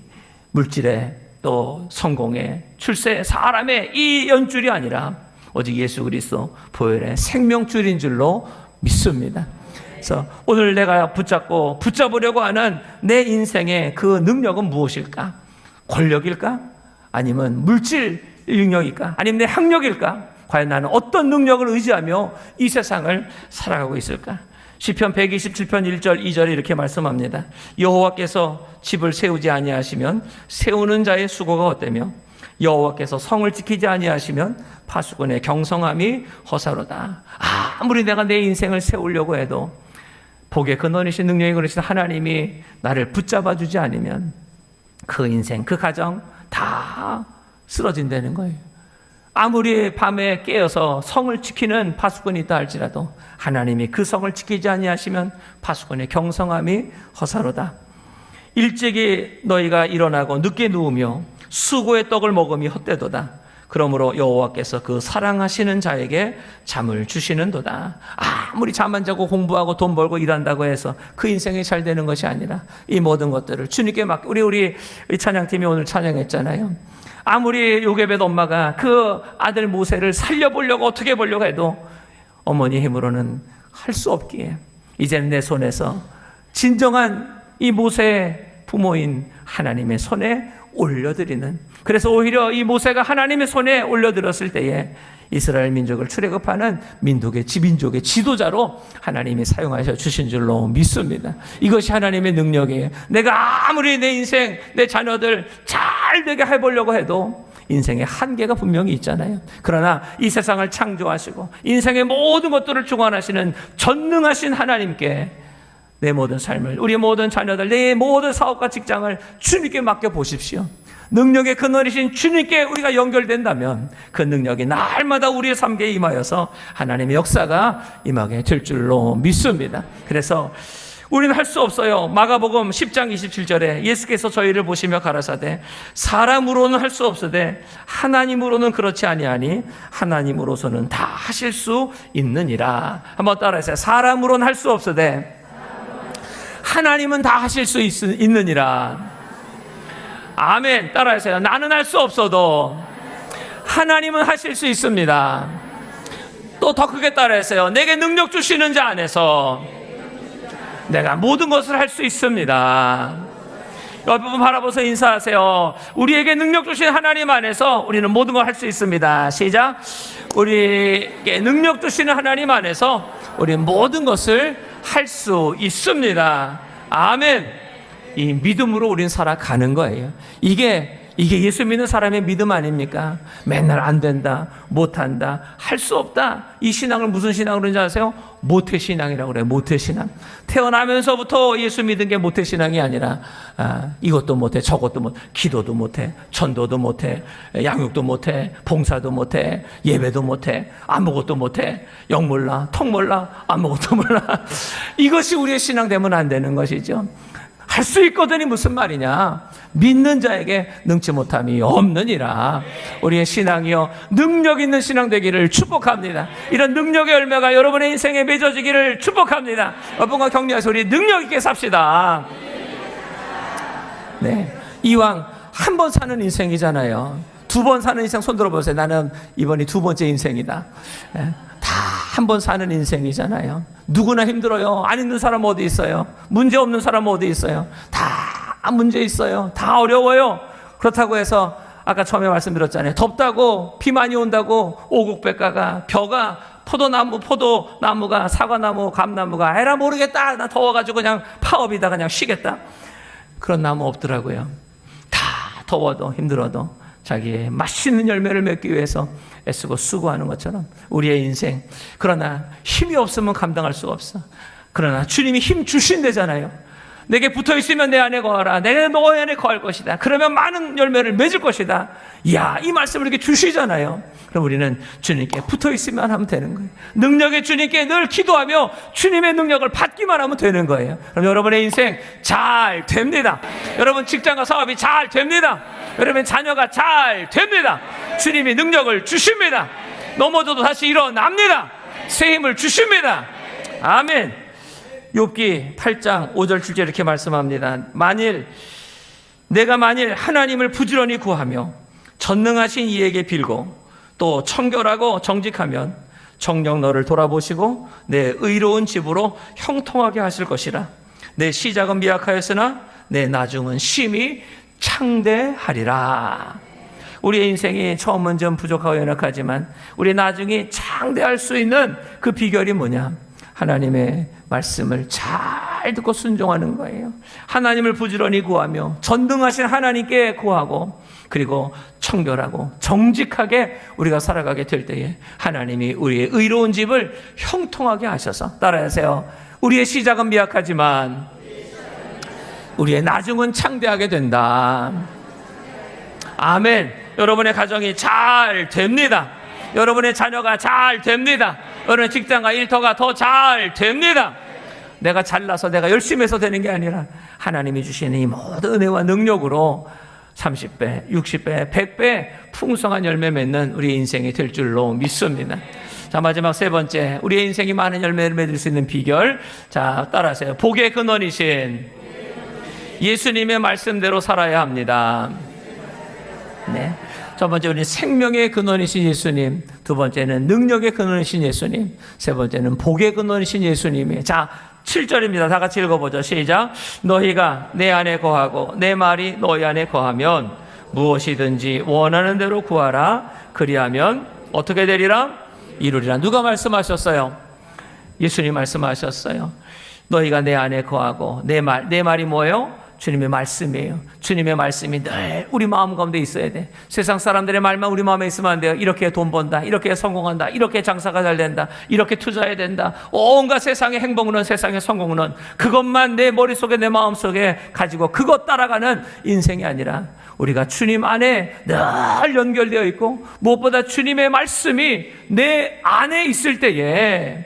물질의, 또 성공의, 출세, 사람의 이 연줄이 아니라 오직 예수 그리스도 보혈의 생명줄인 줄로 믿습니다. 그래서 오늘 내가 붙잡으려고 하는 내 인생의 그 능력은 무엇일까? 권력일까? 아니면 물질 능력일까? 아니면 내 학력일까? 과연 나는 어떤 능력을 의지하며 이 세상을 살아가고 있을까? 시편 127편 1절 2절에 이렇게 말씀합니다. 여호와께서 집을 세우지 아니하시면 세우는 자의 수고가 헛되며 여호와께서 성을 지키지 아니하시면 파수꾼의 경성함이 허사로다. 아무리 내가 내 인생을 세우려고 해도 복의 근원이신, 능력의 근원이신 하나님이 나를 붙잡아 주지 않으면 그 인생, 그 가정 다 쓰러진다는 거예요. 아무리 밤에 깨어서 성을 지키는 파수꾼이 있다 할지라도 하나님이 그 성을 지키지 아니하시면 파수꾼의 경성함이 허사로다. 일찍이 너희가 일어나고 늦게 누우며 수고의 떡을 먹음이 헛되도다. 그러므로 여호와께서 그 사랑하시는 자에게 잠을 주시는도다. 아무리 잠 안 자고 공부하고 돈 벌고 일한다고 해서 그 인생이 잘 되는 것이 아니라 이 모든 것들을 주님께 맡겨. 우리 찬양팀이 오늘 찬양했잖아요. 아무리 요게벳 엄마가 그 아들 모세를 살려보려고 어떻게 보려고 해도 어머니 힘으로는 할 수 없기에 이제는 내 손에서 진정한 이 모세의 부모인 하나님의 손에 올려드리는, 그래서 오히려 이 모세가 하나님의 손에 올려드렸을 때에 이스라엘 민족을 출애굽하는 민족의 지도자로 하나님이 사용하셔 주신 줄로 믿습니다. 이것이 하나님의 능력이에요. 내가 아무리 내 인생, 내 자녀들 잘 되게 해보려고 해도 인생의 한계가 분명히 있잖아요. 그러나 이 세상을 창조하시고 인생의 모든 것들을 주관하시는 전능하신 하나님께 내 모든 삶을, 우리 모든 자녀들, 내 모든 사업과 직장을 주님께 맡겨보십시오. 능력의 근원이신 주님께 우리가 연결된다면 그 능력이 날마다 우리의 삶에 임하여서 하나님의 역사가 임하게 될 줄로 믿습니다. 그래서 우리는 할 수 없어요. 마가복음 10장 27절에 예수께서 저희를 보시며 가라사대 사람으로는 할 수 없으되 하나님으로는 그렇지 아니하니 하나님으로서는 다 하실 수 있느니라. 한번 따라하세요. 사람으로는 할 수 없으되 하나님은 다 하실 수 있느니라. 아멘. 따라하세요. 나는 할 수 없어도 하나님은 하실 수 있습니다. 또 더 크게 따라하세요. 내게 능력 주시는 자 안에서 내가 모든 것을 할 수 있습니다. 옆부분 바라보면서 인사하세요. 우리에게 능력 주신 하나님 안에서 우리는 모든 걸 할 수 있습니다. 시작. 우리에게 능력 주시는 하나님 안에서 우리는 모든 것을 할 수 있습니다. 아멘. 이 믿음으로 우리는 살아가는 거예요. 이게 예수 믿는 사람의 믿음 아닙니까? 맨날 안 된다, 못한다, 할 수 없다. 이 신앙을 무슨 신앙으로 그러는지 아세요? 모태신앙이라고 그래요. 모태신앙. 태어나면서부터 예수 믿은 게 모태신앙이 아니라 이것도 못해, 저것도 못해, 기도도 못해, 전도도 못해, 양육도 못해, 봉사도 못해, 예배도 못해, 아무것도 못해, 영 몰라, 턱 몰라, 아무것도 몰라. 이것이 우리의 신앙 되면 안 되는 것이죠. 할 수 있거든이 무슨 말이냐? 믿는 자에게 능치 못함이 없느니라. 우리의 신앙이요 능력 있는 신앙 되기를 축복합니다. 이런 능력의 열매가 여러분의 인생에 맺어지기를 축복합니다. 여러분과 격려해서 우리 능력 있게 삽시다. 네, 이왕 한 번 사는 인생이잖아요. 두 번 사는 인생 손 들어보세요. 나는 이번이 두 번째 인생이다. 다 한 번 사는 인생이잖아요. 누구나 힘들어요. 안 힘든 사람 어디 있어요? 문제 없는 사람 어디 있어요? 다 문제 있어요. 다 어려워요. 그렇다고 해서 아까 처음에 말씀드렸잖아요. 덥다고, 비 많이 온다고 오곡백과가, 벼가, 포도나무가, 사과나무, 감나무가 에라 모르겠다, 나 더워가지고 그냥 파업이다, 그냥 쉬겠다. 그런 나무 없더라고요. 다 더워도 힘들어도 자기의 맛있는 열매를 맺기 위해서 애쓰고 수고하는 것처럼 우리의 인생, 그러나 힘이 없으면 감당할 수가 없어. 그러나 주님이 힘 주신대잖아요. 내게 붙어있으면 내 안에 거하라. 내가 너 안에 거할 것이다. 그러면 많은 열매를 맺을 것이다. 이야, 이 말씀을 이렇게 주시잖아요. 그럼 우리는 주님께 붙어있으면 하면 되는 거예요. 능력의 주님께 늘 기도하며 주님의 능력을 받기만 하면 되는 거예요. 그럼 여러분의 인생 잘 됩니다. 여러분 직장과 사업이 잘 됩니다. 여러분 자녀가 잘 됩니다. 주님이 능력을 주십니다. 넘어져도 다시 일어납니다. 새 힘을 주십니다. 아멘. 욥기 8장 5절 7절 이렇게 말씀합니다. 내가 만일 하나님을 부지런히 구하며 전능하신 이에게 빌고 또 청결하고 정직하면 정녕 너를 돌아보시고 내 의로운 집으로 형통하게 하실 것이라. 내 시작은 미약하였으나 내 나중은 심히 창대하리라. 우리의 인생이 처음은 좀 부족하고 연약하지만 우리 나중이 창대할 수 있는 그 비결이 뭐냐? 하나님의 말씀을 잘 듣고 순종하는 거예요. 하나님을 부지런히 구하며 전능하신 하나님께 구하고 그리고 청결하고 정직하게 우리가 살아가게 될 때에 하나님이 우리의 의로운 집을 형통하게 하셔서, 따라하세요. 우리의 시작은 미약하지만 우리의 나중은 창대하게 된다. 아멘. 여러분의 가정이 잘 됩니다. 여러분의 자녀가 잘 됩니다. 여러분의 직장과 일터가 더 잘 됩니다. 내가 잘나서 내가 열심히 해서 되는 게 아니라 하나님이 주시는 이 모든 은혜와 능력으로 30배, 60배, 100배 풍성한 열매 맺는 우리 인생이 될 줄로 믿습니다. 자, 마지막 세 번째, 우리의 인생이 많은 열매를 맺을 수 있는 비결. 자, 따라하세요. 복의 근원이신 예수님의 말씀대로 살아야 합니다. 네. 첫 번째, 우리 생명의 근원이신 예수님. 두 번째는 능력의 근원이신 예수님. 세 번째는 복의 근원이신 예수님이. 자, 7절입니다. 다 같이 읽어보죠. 시작. 너희가 내 안에 거하고 내 말이 너희 안에 거하면 무엇이든지 원하는 대로 구하라. 그리하면 어떻게 되리라? 이루리라. 누가 말씀하셨어요? 예수님 말씀하셨어요. 너희가 내 안에 거하고 내 말이 뭐예요? 주님의 말씀이에요. 주님의 말씀이 늘 우리 마음 가운데 있어야 돼. 세상 사람들의 말만 우리 마음에 있으면 안 돼요. 이렇게 돈 번다, 이렇게 성공한다, 이렇게 장사가 잘 된다, 이렇게 투자해야 된다, 온갖 세상의 행복론, 세상의 성공론, 그것만 내 머릿속에, 내 마음속에 가지고 그것 따라가는 인생이 아니라 우리가 주님 안에 늘 연결되어 있고 무엇보다 주님의 말씀이 내 안에 있을 때에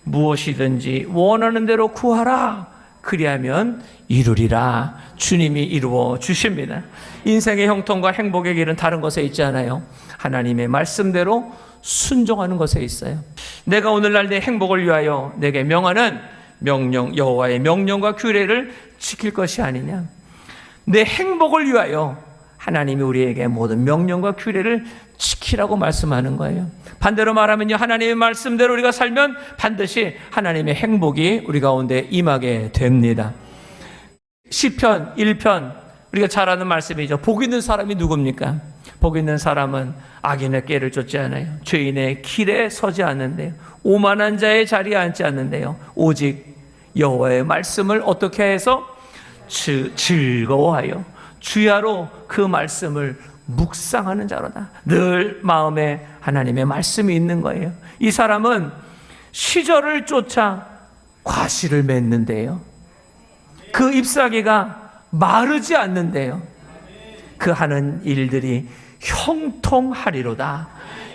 무엇이든지 원하는 대로 구하라. 그리하면 이루리라. 주님이 이루어 주십니다. 인생의 형통과 행복의 길은 다른 것에 있지 않아요. 하나님의 말씀대로 순종하는 것에 있어요. 내가 오늘날 내 행복을 위하여 내게 명하는 명령, 여호와의 명령과 규례를 지킬 것이 아니냐. 내 행복을 위하여 하나님이 우리에게 모든 명령과 규례를 지키라고 말씀하는 거예요. 반대로 말하면요, 하나님의 말씀대로 우리가 살면 반드시 하나님의 행복이 우리 가운데 임하게 됩니다. 시편 1편, 우리가 잘 아는 말씀이죠. 복 있는 사람이 누굽니까? 복 있는 사람은 악인의 꾀를 쫓지 않아요. 죄인의 길에 서지 않는데요. 오만한 자의 자리에 앉지 않는데요. 오직 여호와의 말씀을 어떻게 해서 즐거워하여 주야로 그 말씀을 묵상하는 자로다. 늘 마음에 하나님의 말씀이 있는 거예요. 이 사람은 시절을 쫓아 과실을 맺는데요. 그 잎사귀가 마르지 않는데요. 그 하는 일들이 형통하리로다.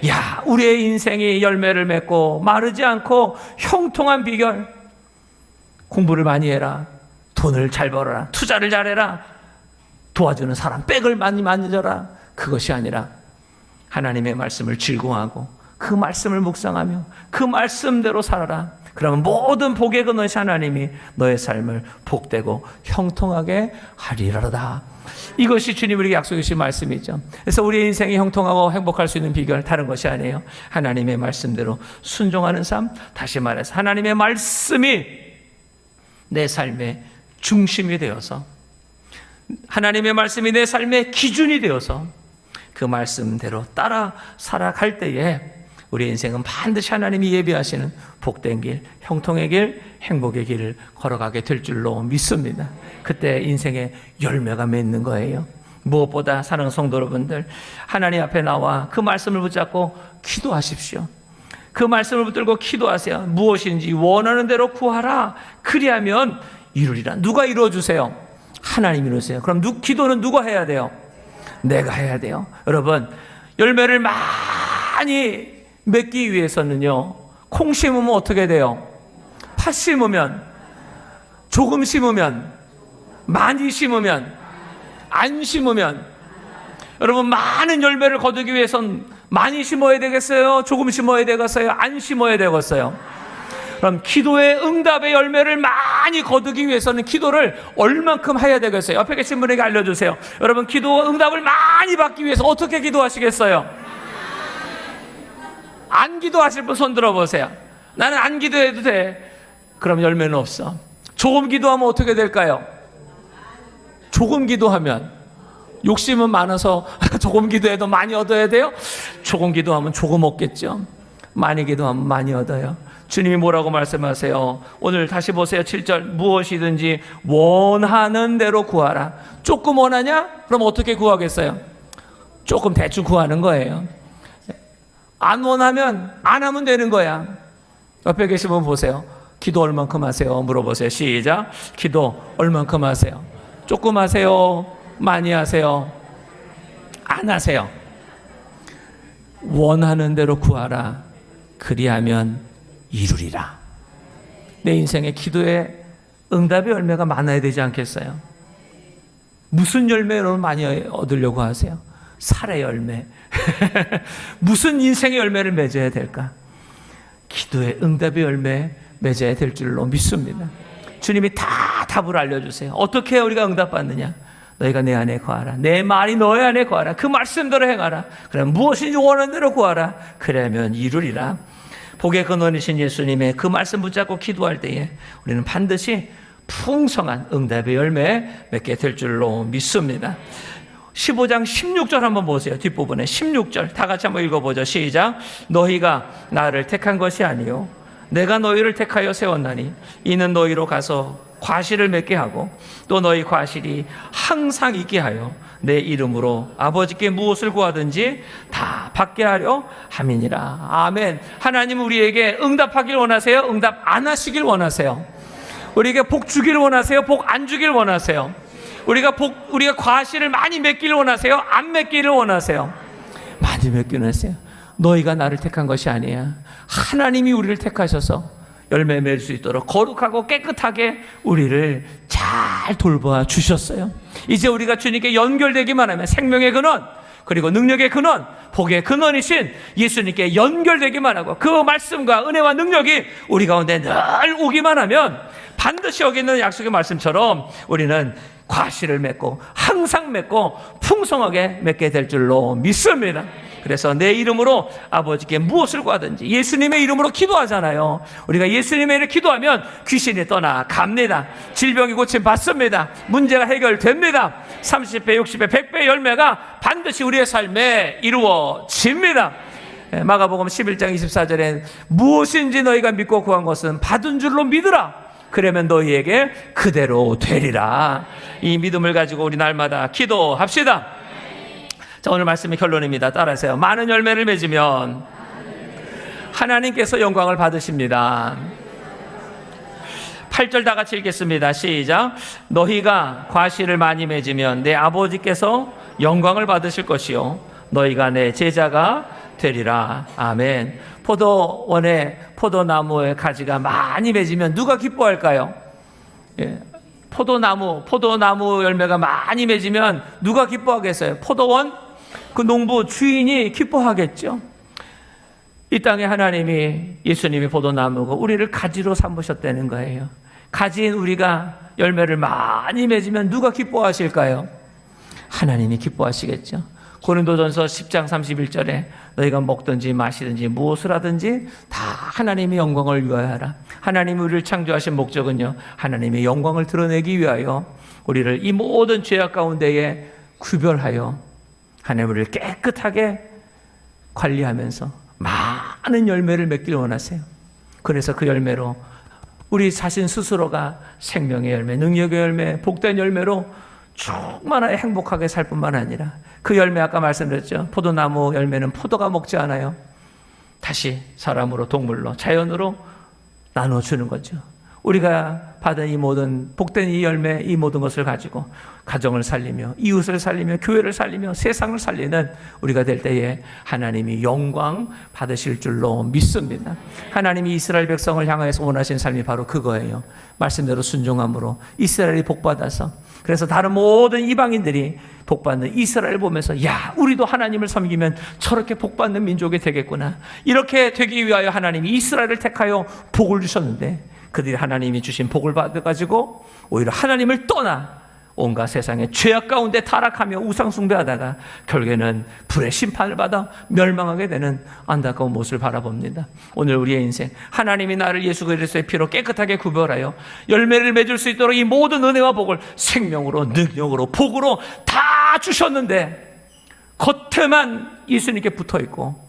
야, 우리의 인생이 열매를 맺고 마르지 않고 형통한 비결. 공부를 많이 해라. 돈을 잘 벌어라. 투자를 잘해라. 도와주는 사람 백을 많이 만져라. 그것이 아니라 하나님의 말씀을 즐거워하고 그 말씀을 묵상하며 그 말씀대로 살아라. 그러면 모든 복의 근원이신 하나님이 너의 삶을 복되고 형통하게 하리라다. 이것이 주님 우리에게 약속해 주신 말씀이죠. 그래서 우리의 인생이 형통하고 행복할 수 있는 비결 다른 것이 아니에요. 하나님의 말씀대로 순종하는 삶. 다시 말해서 하나님의 말씀이 내 삶의 중심이 되어서, 하나님의 말씀이 내 삶의 기준이 되어서 그 말씀대로 따라 살아갈 때에 우리 인생은 반드시 하나님이 예비하시는 복된 길, 형통의 길, 행복의 길을 걸어가게 될 줄로 믿습니다. 그때 인생의 열매가 맺는 거예요. 무엇보다 사랑하는 성도 여러분들, 하나님 앞에 나와 그 말씀을 붙잡고 기도하십시오. 그 말씀을 붙들고 기도하세요. 무엇인지 원하는 대로 구하라. 그리하면 이루리라. 누가 이루어주세요? 하나님이 이루세요. 그럼 기도는 누가 해야 돼요? 내가 해야 돼요. 여러분, 열매를 많이 맺기 위해서는요, 콩 심으면 어떻게 돼요? 팥 심으면, 조금 심으면, 많이 심으면, 안 심으면, 여러분, 많은 열매를 거두기 위해선 많이 심어야 되겠어요? 조금 심어야 되겠어요? 안 심어야 되겠어요? 그럼 기도의 응답의 열매를 많이 거두기 위해서는 기도를 얼만큼 해야 되겠어요? 옆에 계신 분에게 알려주세요. 여러분, 기도 응답을 많이 받기 위해서 어떻게 기도하시겠어요? 안 기도하실 분 손 들어보세요. 나는 안 기도해도 돼. 그럼 열매는 없어. 조금 기도하면 어떻게 될까요? 조금 기도하면, 욕심은 많아서 조금 기도해도 많이 얻어야 돼요? 조금 기도하면 조금 얻겠죠. 많이 기도하면 많이 얻어요. 주님이 뭐라고 말씀하세요? 오늘 다시 보세요. 7절. 무엇이든지 원하는 대로 구하라. 조금 원하냐? 그럼 어떻게 구하겠어요? 조금 대충 구하는 거예요. 안 원하면 안 하면 되는 거야. 옆에 계신 분 보세요. 기도 얼만큼 하세요? 물어보세요. 시작. 기도 얼만큼 하세요? 조금 하세요? 많이 하세요? 안 하세요? 원하는 대로 구하라. 그리하면 이루리라. 내 인생의 기도에 응답의 열매가 많아야 되지 않겠어요? 무슨 열매로 많이 얻으려고 하세요? 살의 열매. 무슨 인생의 열매를 맺어야 될까? 기도의 응답의 열매 맺어야 될 줄로 믿습니다. 주님이 다 답을 알려주세요. 어떻게 우리가 응답받느냐? 너희가 내 안에 거하라. 내 말이 너희 안에 거하라. 그 말씀대로 행하라. 그럼 무엇인지 원하는 대로 구하라. 그러면 이루리라. 복의 근원이신 예수님의 그 말씀 붙잡고 기도할 때에 우리는 반드시 풍성한 응답의 열매 맺게 될 줄로 믿습니다. 15장 16절 한번 보세요. 뒷부분에 16절 다 같이 한번 읽어보죠. 시작. 너희가 나를 택한 것이 아니요 내가 너희를 택하여 세웠나니 이는 너희로 가서 과실을 맺게 하고 또 너희 과실이 항상 있게 하여 내 이름으로 아버지께 무엇을 구하든지 다 받게 하려 함이니라. 아멘. 하나님 우리에게 응답하길 원하세요? 응답 안 하시길 원하세요? 우리에게 복 주길 원하세요? 복 안 주길 원하세요? 우리가 과실을 많이 맺기를 원하세요? 안 맺기를 원하세요? 많이 맺기를 원하세요. 너희가 나를 택한 것이 아니야. 하나님이 우리를 택하셔서 열매 맺을 수 있도록 거룩하고 깨끗하게 우리를 잘 돌봐 주셨어요. 이제 우리가 주님께 연결되기만 하면 생명의 근원, 그리고 능력의 근원, 복의 근원이신 예수님께 연결되기만 하고 그 말씀과 은혜와 능력이 우리 가운데 늘 오기만 하면 반드시 여기 있는 약속의 말씀처럼 우리는 과실을 맺고 항상 맺고 풍성하게 맺게 될 줄로 믿습니다. 그래서 내 이름으로 아버지께 무엇을 구하든지 예수님의 이름으로 기도하잖아요. 우리가 예수님의 이름으로 기도하면 귀신이 떠나갑니다. 질병이 고침 받습니다. 문제가 해결됩니다. 30배, 60배, 100배의 열매가 반드시 우리의 삶에 이루어집니다. 마가복음 11장 24절엔 무엇인지 너희가 믿고 구한 것은 받은 줄로 믿으라. 그러면 너희에게 그대로 되리라. 이 믿음을 가지고 우리 날마다 기도합시다. 자, 오늘 말씀의 결론입니다. 따라하세요. 많은 열매를 맺으면 하나님께서 영광을 받으십니다. 8절 다 같이 읽겠습니다. 시작. 너희가 과실을 많이 맺으면 내 아버지께서 영광을 받으실 것이요 너희가 내 제자가 되리라. 아멘. 포도원에 포도나무의 가지가 많이 맺으면 누가 기뻐할까요? 예. 포도나무 열매가 많이 맺으면 누가 기뻐하겠어요? 포도원 그 농부 주인이 기뻐하겠죠. 이 땅에 하나님이 예수님이 포도나무고 우리를 가지로 삼으셨다는 거예요. 가지인 우리가 열매를 많이 맺으면 누가 기뻐하실까요? 하나님이 기뻐하시겠죠. 고린도전서 10장 31절에 너희가 먹든지 마시든지 무엇을 하든지 다 하나님의 영광을 위하여 하라. 하나님이 우리를 창조하신 목적은요, 하나님의 영광을 드러내기 위하여 우리를 이 모든 죄악 가운데에 구별하여 하나님 우리를 깨끗하게 관리하면서 많은 열매를 맺기를 원하세요. 그래서 그 열매로 우리 자신 스스로가 생명의 열매, 능력의 열매, 복된 열매로 충만하게 행복하게 살 뿐만 아니라 그 열매 아까 말씀드렸죠. 포도나무 열매는 포도가 먹지 않아요. 다시 사람으로 동물로 자연으로 나눠주는 거죠. 우리가 받은 이 모든 복된 이 열매 이 모든 것을 가지고 가정을 살리며 이웃을 살리며 교회를 살리며 세상을 살리는 우리가 될 때에 하나님이 영광 받으실 줄로 믿습니다. 하나님이 이스라엘 백성을 향하여서 원하신 삶이 바로 그거예요. 말씀대로 순종함으로 이스라엘이 복받아서 그래서 다른 모든 이방인들이 복받는 이스라엘 보면서 야 우리도 하나님을 섬기면 저렇게 복받는 민족이 되겠구나. 이렇게 되기 위하여 하나님이 이스라엘을 택하여 복을 주셨는데 그들이 하나님이 주신 복을 받아가지고 오히려 하나님을 떠나 온갖 세상의 죄악 가운데 타락하며 우상 숭배하다가 결국에는 불의 심판을 받아 멸망하게 되는 안타까운 모습을 바라봅니다. 오늘 우리의 인생 하나님이 나를 예수 그리스도의 피로 깨끗하게 구별하여 열매를 맺을 수 있도록 이 모든 은혜와 복을 생명으로 능력으로 복으로 다 주셨는데 겉에만 예수님께 붙어있고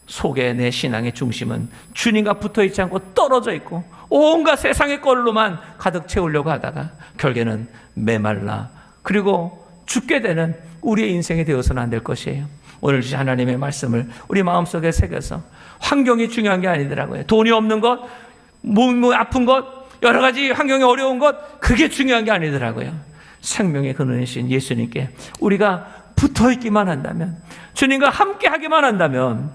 속에 내 신앙의 중심은 주님과 붙어있지 않고 떨어져 있고 온갖 세상의 걸로만 가득 채우려고 하다가 결국에는 메말라 그리고 죽게 되는 우리의 인생이 되어서는 안 될 것이에요. 오늘 주신 하나님의 말씀을 우리 마음속에 새겨서 환경이 중요한 게 아니더라고요. 돈이 없는 것, 몸이 아픈 것, 여러 가지 환경이 어려운 것 그게 중요한 게 아니더라고요. 생명의 근원이신 예수님께 우리가 붙어있기만 한다면 주님과 함께 하기만 한다면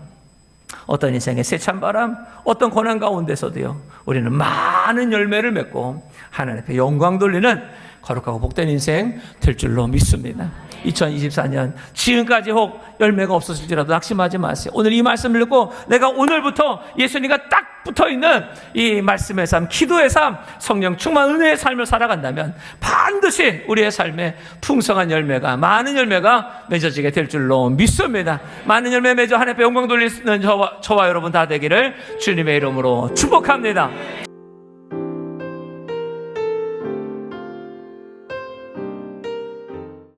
어떤 인생의 세찬 바람, 어떤 고난 가운데서도요, 우리는 많은 열매를 맺고 하나님 앞에 영광 돌리는 거룩하고 복된 인생 될 줄로 믿습니다. 2024년 지금까지 혹 열매가 없었을지라도 낙심하지 마세요. 오늘 이 말씀을 듣고 내가 오늘부터 예수님과 딱 붙어있는 이 말씀의 삶, 기도의 삶, 성령 충만 은혜의 삶을 살아간다면 반드시 우리의 삶에 풍성한 열매가, 많은 열매가 맺어지게 될 줄로 믿습니다. 많은 열매 맺어 하나님께 영광 돌리는 저와 여러분 다 되기를 주님의 이름으로 축복합니다.